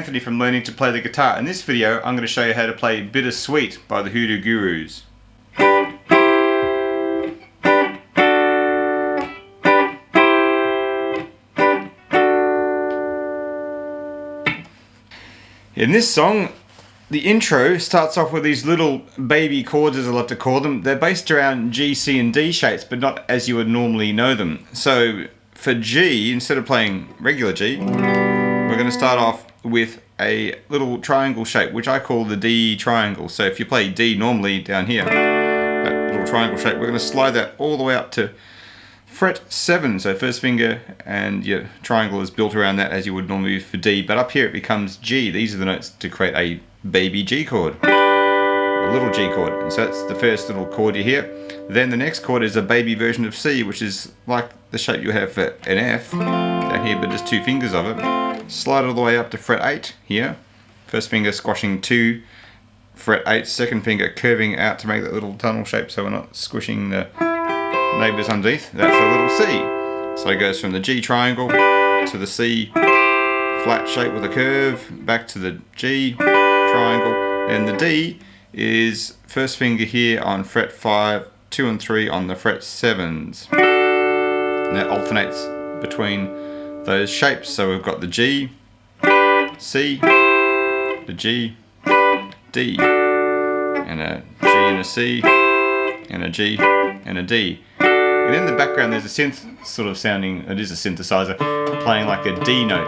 Anthony from Learning to Play the Guitar. In this video, I'm going to show you how to play Bittersweet by the Hoodoo Gurus. In this song, the intro starts off with these little baby chords, as I love to call them. They're based around G, C and D shapes, but not as you would normally know them. So for G, instead of playing regular G, we're going to start off with a little triangle shape, which I call the D triangle. So if you play D normally down here, that little triangle shape, we're going to slide that all the way up to fret 7. So first finger and your triangle is built around that as you would normally for D. But up here it becomes G. These are the notes to create a baby G chord, a little G chord. And so that's the first little chord you hear. Then the next chord is a baby version of C, which is like the shape you have for an F down here, but just 2 fingers of it. Slide all the way up to fret 8 here. First finger squashing 2, fret 8, second finger curving out to make that little tunnel shape so we're not squishing the neighbours underneath. That's a little C. So it goes from the G triangle to the C flat shape with a curve, back to the G triangle, and the D is first finger here on fret 5, 2 and 3 on the fret 7s. And that alternates between those shapes. So we've got the G, C, the G, D, and a G and a C, and a G and a D. And in the background there's a synth sort of sounding, it is a synthesizer, playing like a D note.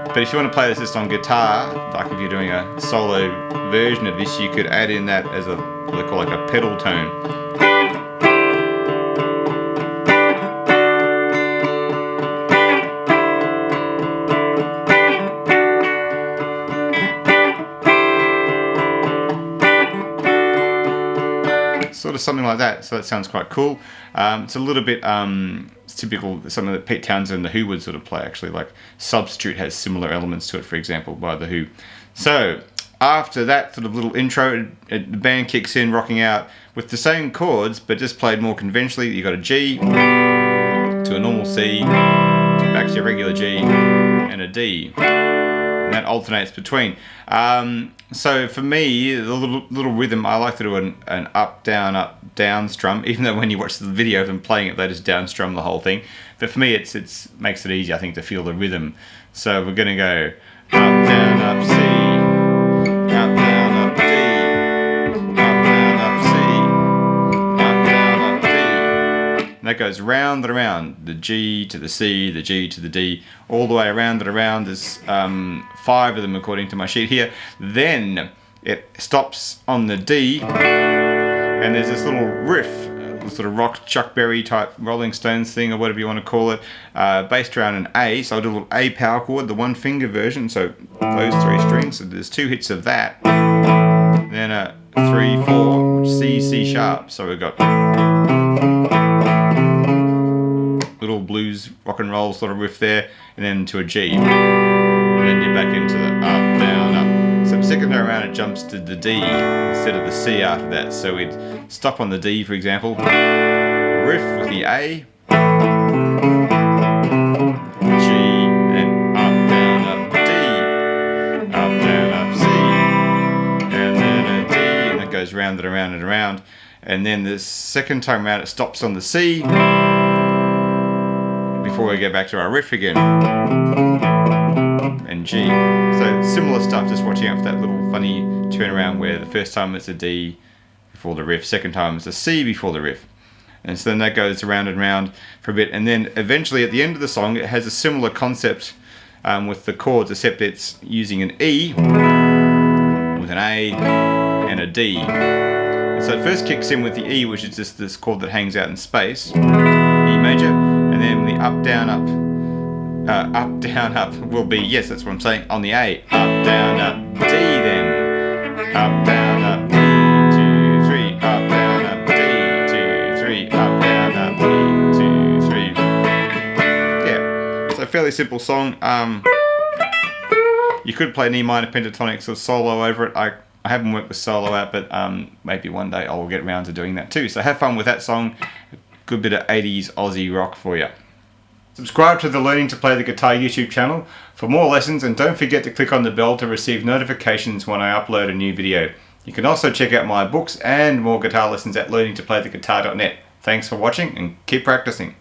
But if you want to play this just on guitar, like if you're doing a solo version of this, you could add in that as a, what they call like a pedal tone. Sort of something like that, so that sounds quite cool. It's a little bit it's typical, something that Pete Townsend and the Who would sort of play actually, like Substitute has similar elements to it, for example, by the Who. So after that sort of little intro, the band kicks in, rocking out with the same chords, but just played more conventionally. You got a G to a normal C, back to your regular G, and a D. And that alternates between. So for me, the little rhythm, I like to do an up, down strum, even though when you watch the video of them playing it, they just down strum the whole thing. But for me, it makes it easy, I think, to feel the rhythm. So we're going to go up, down, up, C, up, down, up, D, up, down, up, C, up, down, up, D. And that goes round and around, the G to the C, the G to the D, all the way around and around. There's 5 of them according to my sheet here. Then it stops on the D, and there's this little riff, sort of rock Chuck Berry type Rolling Stones thing, or whatever you want to call it, based around an A. So I'll do a little A power chord, the 1 finger version, so those 3 strings. So there's 2 hits of that. Then a 3, 4, C, C sharp. So we've got little blues rock and roll sort of riff there, and then to a G, and then you're back into the up, down, up. So the second go around it jumps to the D instead of the C after that. So we'd stop on the D, for example, riff with the A, G, then up, down, up, D, up, down, up, C, and then a D, and it goes round and around and around. And then the second time around it stops on the C before we get back to our riff again, and G. So similar stuff, just watching out for that little funny turnaround where the first time it's a D before the riff, second time it's a C before the riff. And so then that goes around and round for a bit, and then eventually at the end of the song it has a similar concept with the chords, except it's using an E with an A and a D. And so it first kicks in with the E, which is just this chord that hangs out in space, E major, and then the up, down, up will be, yes, that's what I'm saying, on the A. Up, down, up, D then. Up, down, up, D, 2, 3. Up, down, up, D, 2, 3. Up, down, up, D, 2, 3. Yeah, so a fairly simple song. You could play an E minor pentatonic or solo over it. I haven't worked with solo out, but maybe one day I'll get around to doing that too. So have fun with that song. Good bit of 80s Aussie rock for you. Subscribe to the Learning to Play the Guitar YouTube channel for more lessons, and don't forget to click on the bell to receive notifications when I upload a new video. You can also check out my books and more guitar lessons at learningtoplaytheguitar.net. Thanks for watching and keep practicing.